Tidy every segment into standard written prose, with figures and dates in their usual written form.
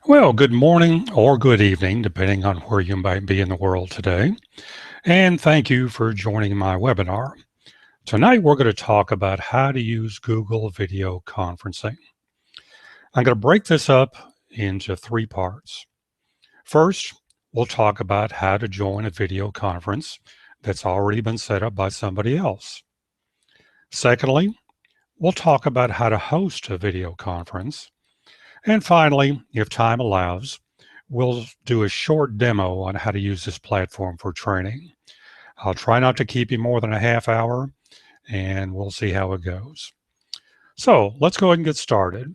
Well, good morning or good evening, depending on where you might be in the world today. And thank you for joining my webinar. Tonight, we're going to talk about how to use Google video conferencing. I'm going to break this up into three parts. First, we'll talk about how to join a video conference that's already been set up by somebody else. Secondly, we'll talk about how to host a video conference. And finally, if time allows, we'll do a short demo on how to use this platform for training. I'll try not to keep you more than a half hour, and we'll see how it goes. So let's go ahead and get started.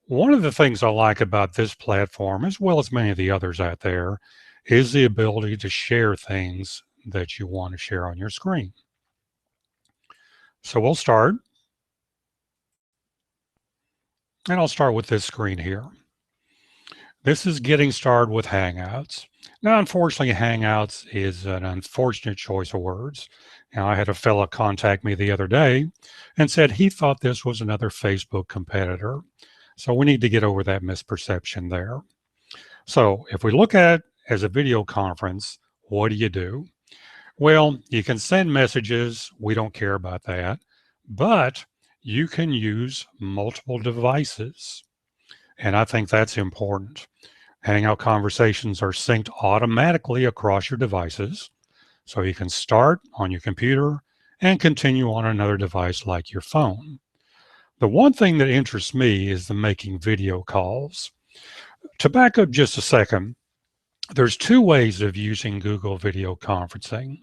One of the things I like about this platform, as well as many of the others out there, is the ability to share things that you want to share on your screen. So we'll start, and I'll start with this screen here. This is getting started with Hangouts. Now, unfortunately, Hangouts is an unfortunate choice of words. Now, I had a fellow contact me the other day and said he thought this was another Facebook competitor. So we need to get over that misperception there. So if we look at it as a video conference, what do? Well, you can send messages. We don't care about that. But you can use multiple devices. And I think that's important. Hangout conversations are synced automatically across your devices, so you can start on your computer and continue on another device like your phone. The one thing that interests me is the making video calls. To back up just a second, there's two ways of using Google video conferencing.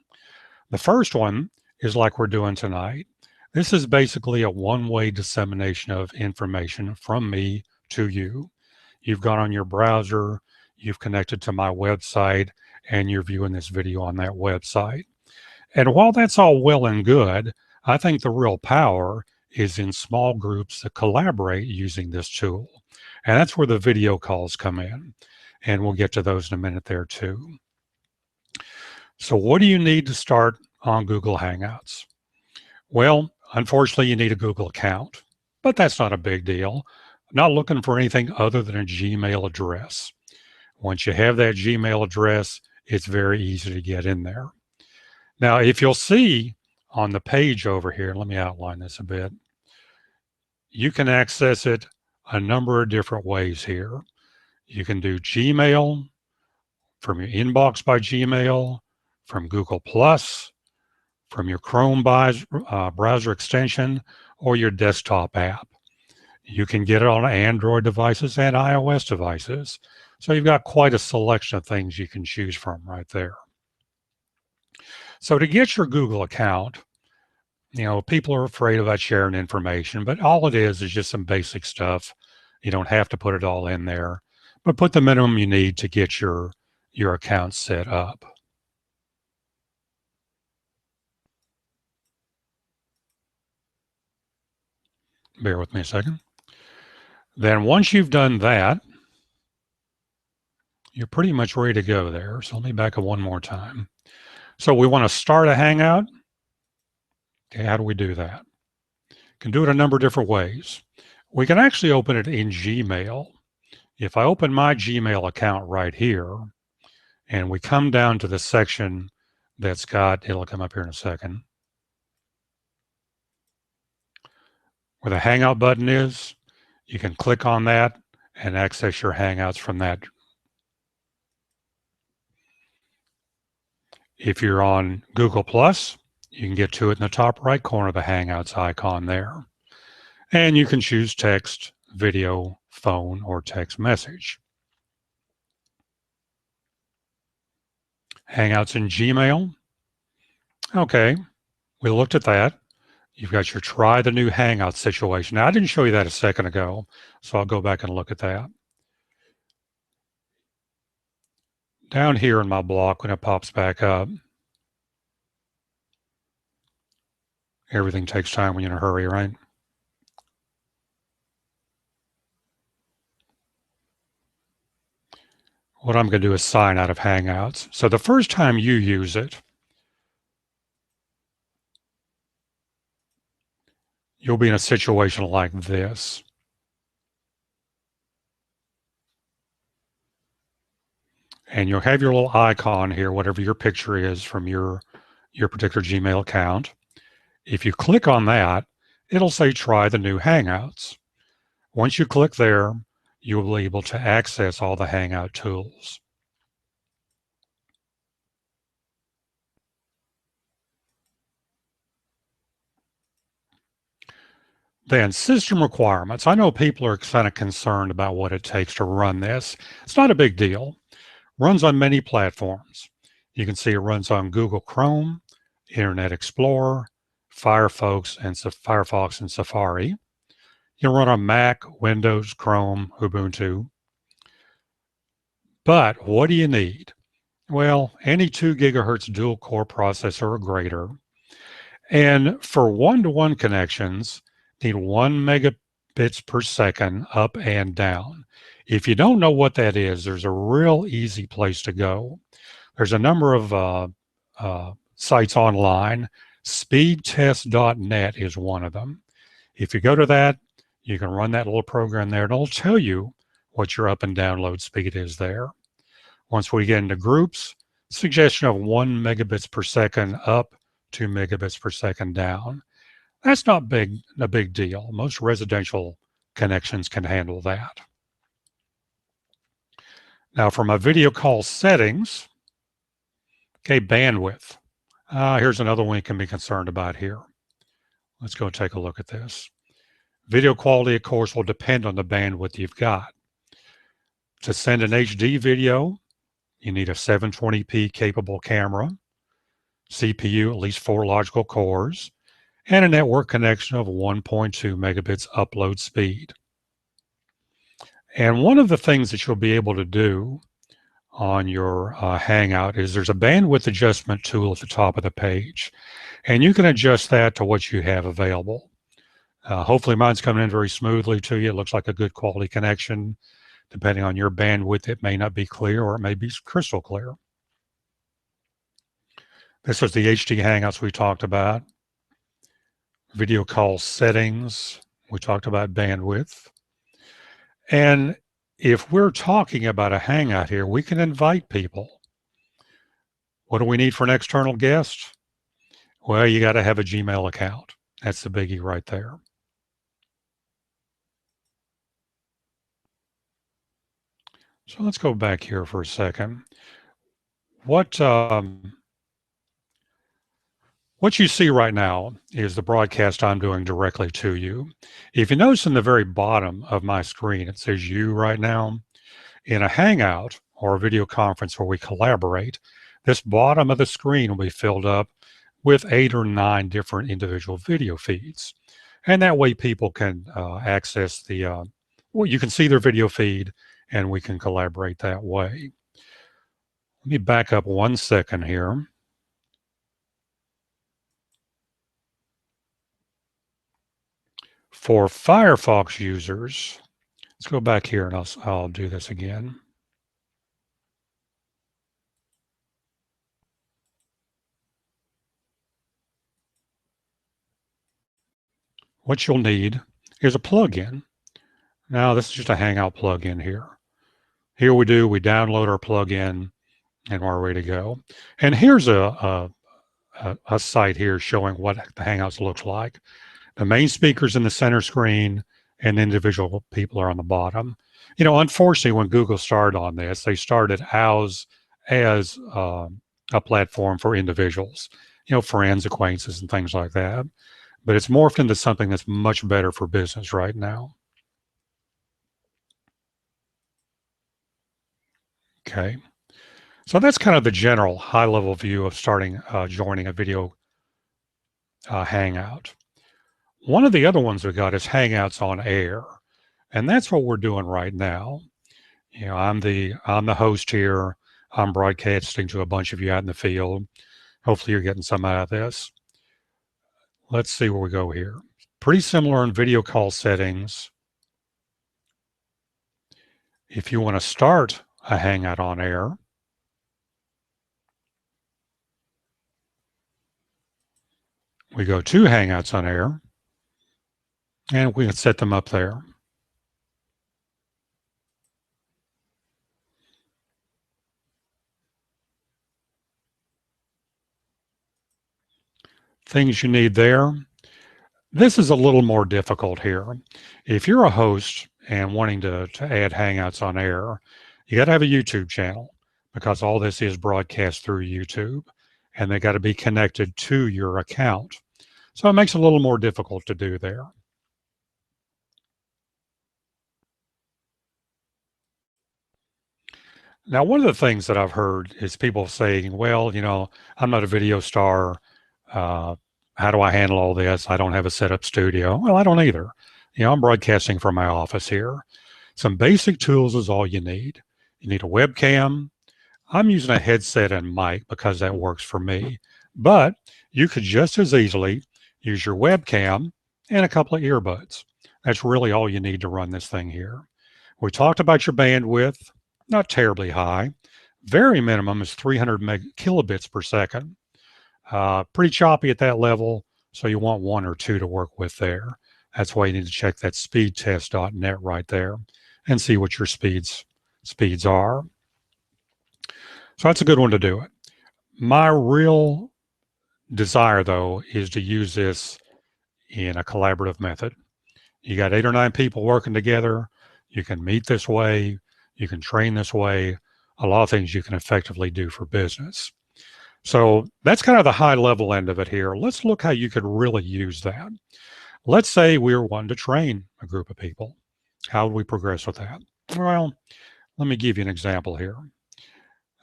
The first one is like we're doing tonight. This is basically a one-way dissemination of information from me to you. You've gone on your browser, you've connected to my website, and you're viewing this video on that website. And while that's all well and good, I think the real power is in small groups that collaborate using this tool. And that's where the video calls come in. And we'll get to those in a minute there too. So what do you need to start on Google Hangouts? Well, unfortunately, you need a Google account, but that's not a big deal. Not looking for anything other than a Gmail address. Once you have that Gmail address, it's very easy to get in there. Now, if you'll see on the page over here, let me outline this a bit. You can access it a number of different ways here. You can do Gmail, from your inbox by Gmail, from Google Plus, from your Chrome browser extension, or your desktop app. You can get it on Android devices and iOS devices. So you've got quite a selection of things you can choose from right there. So to get your Google account, people are afraid about sharing information, but all it is just some basic stuff. You don't have to put it all in there, but put the minimum you need to get your account set up. Bear with me a second. Then once you've done that, you're pretty much ready to go there. So let me back up one more time. So we want to start a Hangout. Okay, how do we do that? Can do it a number of different ways. We can actually open it in Gmail. If I open my Gmail account right here, and we come down to the section that's got, it'll come up here in a second, where the Hangout button is, you can click on that and access your Hangouts from that. If you're on Google Plus, you can get to it in the top right corner of the Hangouts icon there. And you can choose text, video, phone, or text message. Hangouts in Gmail. Okay, we looked at that. You've got your try the new Hangout situation. Now, I didn't show you that a second ago, so I'll go back and look at that. Down here in my block, when it pops back up, everything takes time when you're in a hurry, right? What I'm going to do is sign out of Hangouts. So the first time you use it, you'll be in a situation like this. And you'll have your little icon here, whatever your picture is from your particular Gmail account. If you click on that, it'll say try the new Hangouts. Once you click there, you'll be able to access all the Hangout tools. Then system requirements. I know people are kind of concerned about what it takes to run this. It's not a big deal. Runs on many platforms. You can see it runs on Google Chrome, Internet Explorer, Firefox and Safari. You can run on Mac, Windows, Chrome, Ubuntu. But what do you need? Well, any 2 gigahertz dual core processor or greater. And for one-to-one connections, need 1 megabits per second up and down. If you don't know what that is, there's a real easy place to go. There's a number of sites online. Speedtest.net is one of them. If you go to that, you can run that little program there, and it'll tell you what your up and download speed is there. Once we get into groups, suggestion of 1 megabits per second up, 2 megabits per second down. That's not a big deal. Most residential connections can handle that. Now for my video call settings, okay, bandwidth. Here's another one you can be concerned about here. Let's go take a look at this. Video quality, of course, will depend on the bandwidth you've got. To send an HD video, you need a 720p capable camera, CPU, at least 4 logical cores, and a network connection of 1.2 megabits upload speed. And one of the things that you'll be able to do on your Hangout is there's a bandwidth adjustment tool at the top of the page, and you can adjust that to what you have available. Hopefully mine's coming in very smoothly to you. It looks like a good quality connection. Depending on your bandwidth, it may not be clear or it may be crystal clear. This was the HD Hangouts we talked about. Video call settings, we talked about bandwidth. And if we're talking about a Hangout here, we can invite people. What do we need for an external guest? Well, you got to have a Gmail account. That's the biggie right there. So let's go back here for a second. What you see right now is the broadcast I'm doing directly to you. If you notice in the very bottom of my screen, it says you right now. In a Hangout or a video conference where we collaborate, this bottom of the screen will be filled up with 8 or 9 different individual video feeds. And that way people can access the, well, you can see their video feed and we can collaborate that way. Let me back up 1 second here. For Firefox users, let's go back here and I'll do this again. What you'll need is a plugin. Now this is just a Hangout plugin here. Here we download our plugin and we're ready to go. And here's a site here showing what the Hangouts looks like. The main speaker's in the center screen and individual people are on the bottom. You know, unfortunately, when Google started on this, they started as a platform for individuals, you know, friends, acquaintances, and things like that. But it's morphed into something that's much better for business right now. Okay. So that's kind of the general high-level view of joining a video Hangout. One of the other ones we got is Hangouts on Air, and that's what we're doing right now. You know, I'm the host here. I'm broadcasting to a bunch of you out in the field. Hopefully, you're getting some out of this. Let's see where we go here. Pretty similar in video call settings. If you want to start a Hangout on Air, we go to Hangouts on Air, and we can set them up there. Things you need there. This is a little more difficult here. If you're a host and wanting to add Hangouts on air, you got to have a YouTube channel because all this is broadcast through YouTube and they got to be connected to your account. So it makes it a little more difficult to do there. Now, one of the things that I've heard is people saying, well, I'm not a video star. Uh, how do I handle all this? I don't have a setup studio. Well, I don't either. I'm broadcasting from my office here. Some basic tools is all you need. You need a webcam. I'm using a headset and mic because that works for me. But you could just as easily use your webcam and a couple of earbuds. That's really all you need to run this thing here. We talked about your bandwidth, not terribly high. Very minimum is 300 kilobits per second. Pretty choppy at that level, so you want one or two to work with there. That's why you need to check that speedtest.net right there and see what your speeds are. So that's a good one to do it. My real desire, though, is to use this in a collaborative method. You got 8 or 9 people working together. You can meet this way. You can train this way. A lot of things you can effectively do for business. So that's kind of the high level end of it here. Let's look how you could really use that. Let's say we were wanting to train a group of people. How would we progress with that? Well, let me give you an example here.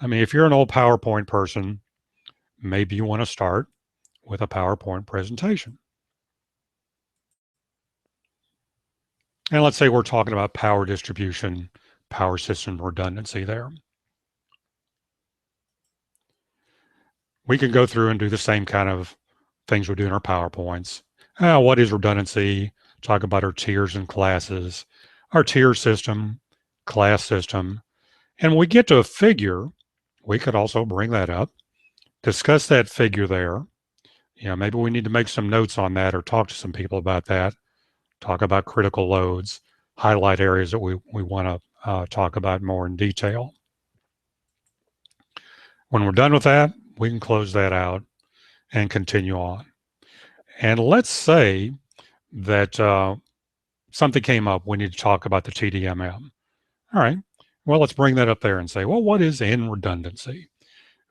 I mean, if you're an old PowerPoint person, maybe you want to start with a PowerPoint presentation. And let's say we're talking about power distribution, power system redundancy there. We can go through and do the same kind of things we do in our PowerPoints. What is redundancy? Talk about our tiers and classes, our tier system, class system. And when we get to a figure, we could also bring that up, discuss that figure there. Maybe we need to make some notes on that or talk to some people about that, talk about critical loads, highlight areas that we want to talk about more in detail. When we're done with that, we can close that out and continue on. And let's say that something came up. We need to talk about the TDMM. All right. Well, let's bring that up there and say, well, what is N redundancy?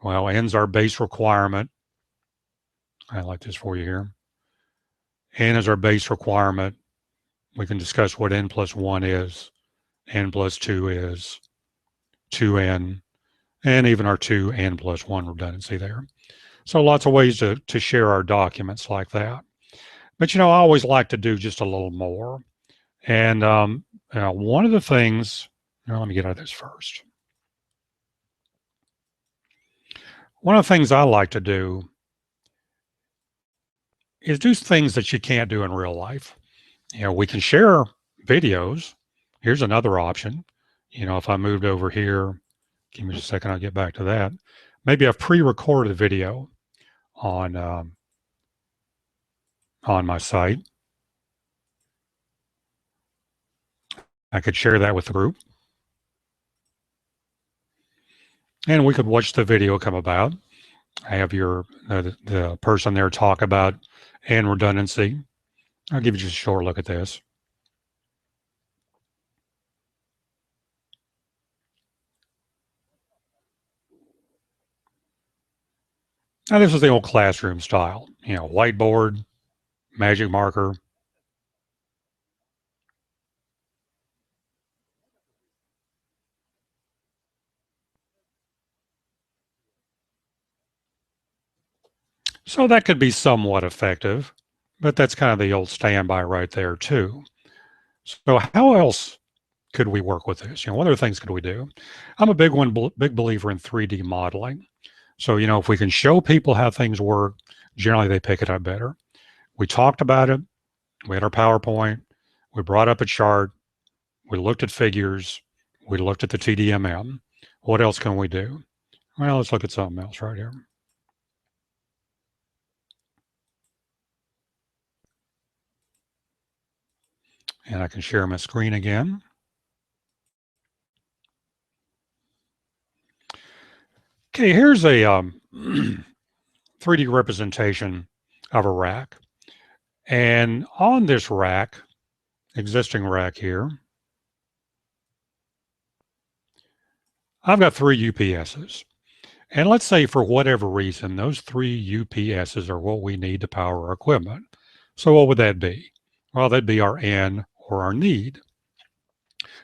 Well, N's our base requirement. I like this for you here. N is our base requirement. We can discuss what N plus 1 is, N plus 2 is, 2N, and even our 2N plus 1 redundancy there. So lots of ways to share our documents like that. But, I always like to do just a little more. And one of the things, let me get out of this first. One of the things I like to do is do things that you can't do in real life. We can share videos. Here's another option. If I moved over here, give me just a second, I'll get back to that. Maybe I've pre-recorded a video on my site. I could share that with the group. And we could watch the video come about. I have the person there talk about N redundancy. I'll give you just a short look at this. Now, this is the old classroom style, whiteboard, magic marker. So that could be somewhat effective, but that's kind of the old standby right there too. So how else could we work with this? What other things could we do? I'm a big believer in 3D modeling. So, if we can show people how things work, generally they pick it up better. We talked about it. We had our PowerPoint. We brought up a chart. We looked at figures. We looked at the TDMM. What else can we do? Well, let's look at something else right here. And I can share my screen again. Okay, here's a 3D representation of a rack. And on this rack, existing rack here, I've got 3 UPSs. And let's say for whatever reason, those 3 UPSs are what we need to power our equipment. So what would that be? Well, that'd be our N or our need.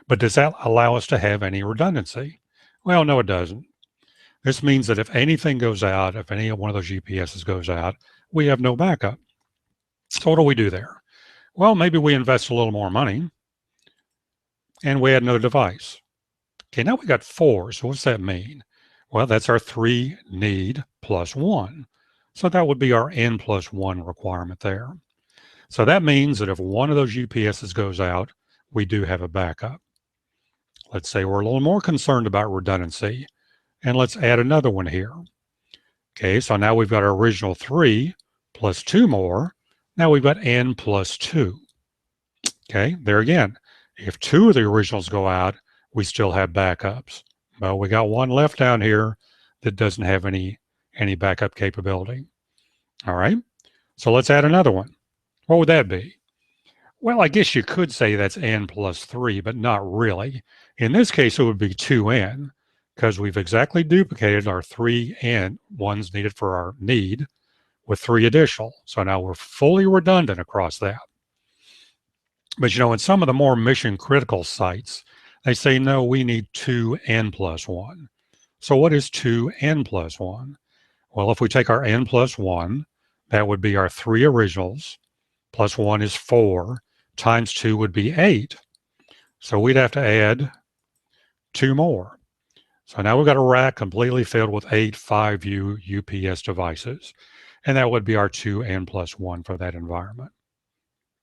But does that allow us to have any redundancy? Well, no, it doesn't. This means that if anything goes out, if any one of those UPSs goes out, we have no backup. So what do we do there? Well, maybe we invest a little more money and we add another device. Okay, now we got 4. So what's that mean? Well, that's our 3 need plus 1. So that would be our N plus 1 requirement there. So that means that if one of those UPSs goes out, we do have a backup. Let's say we're a little more concerned about redundancy, and let's add another one here. Okay, so now we've got our original 3 plus 2 more. Now we've got N plus 2. Okay, there again, if 2 of the originals go out, we still have backups. But we got one left down here that doesn't have any backup capability. All right, so let's add another one. What would that be? Well, I guess you could say that's N plus 3, but not really. In this case, it would be 2N because we've exactly duplicated our 3 N ones needed for our need with 3 additional. So now we're fully redundant across that. But you know, in some of the more mission critical sites, they say, no, we need 2N plus 1. So what is 2N plus 1? Well, if we take our N plus 1, that would be our 3 originals, plus 1 is 4, times 2 would be 8. So we'd have to add 2 more. So now we've got a rack completely filled with 8 5U UPS devices. And that would be our 2N plus 1 for that environment.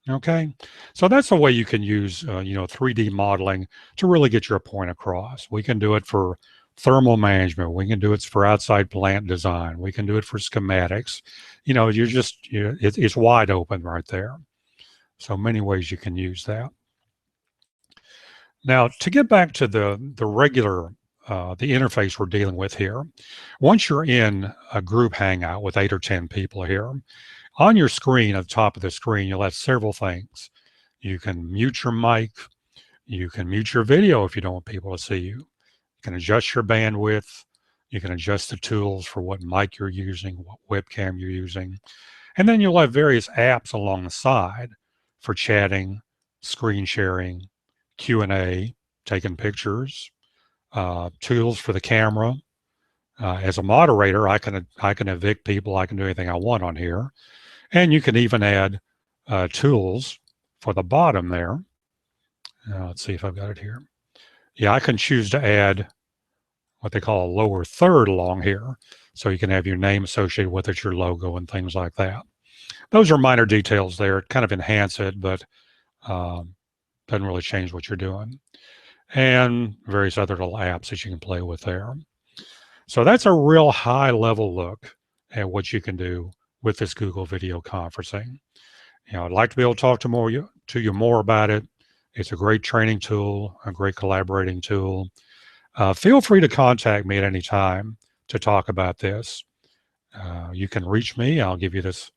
Okay, so that's the way you can use, 3D modeling to really get your point across. We can do it for thermal management. We can do it for outside plant design. We can do it for schematics. It's wide open right there. So many ways you can use that. Now, to get back to the regular, the interface we're dealing with here, once you're in a group hangout with 8 or 10 people here, on your screen, at the top of the screen, you'll have several things. You can mute your mic. You can mute your video if you don't want people to see you. You can adjust your bandwidth. You can adjust the tools for what mic you're using, what webcam you're using. And then you'll have various apps along the side for chatting, screen sharing, Q&A, taking pictures, tools for the camera. As a moderator, I can evict people. I can do anything I want on here. And you can even add tools for the bottom there. Let's see if I've got it here. Yeah, I can choose to add what they call a lower third along here. So you can have your name associated with it, your logo, and things like that. Those are minor details there. It kind of enhance it, but doesn't really change what you're doing. And various other little apps that you can play with there. So that's a real high level look at what you can do with this Google video conferencing. I'd like to be able to talk to you more about it. It's a great training tool, a great collaborating tool. Feel free to contact me at any time to talk about this. You can reach me. I'll give you this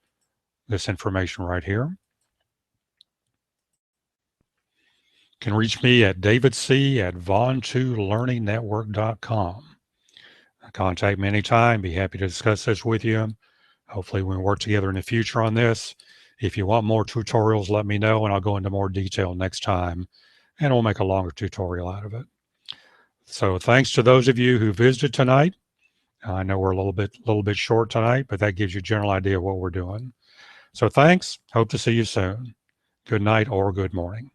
information right here. You can reach me at davidc@von2learningnetwork.com. Contact me anytime. Be happy to discuss this with you. Hopefully we can work together in the future on this. If you want more tutorials, let me know and I'll go into more detail next time and we'll make a longer tutorial out of it. So thanks to those of you who visited tonight. I know we're a little bit short tonight, but that gives you a general idea of what we're doing. So thanks. Hope to see you soon. Good night or good morning.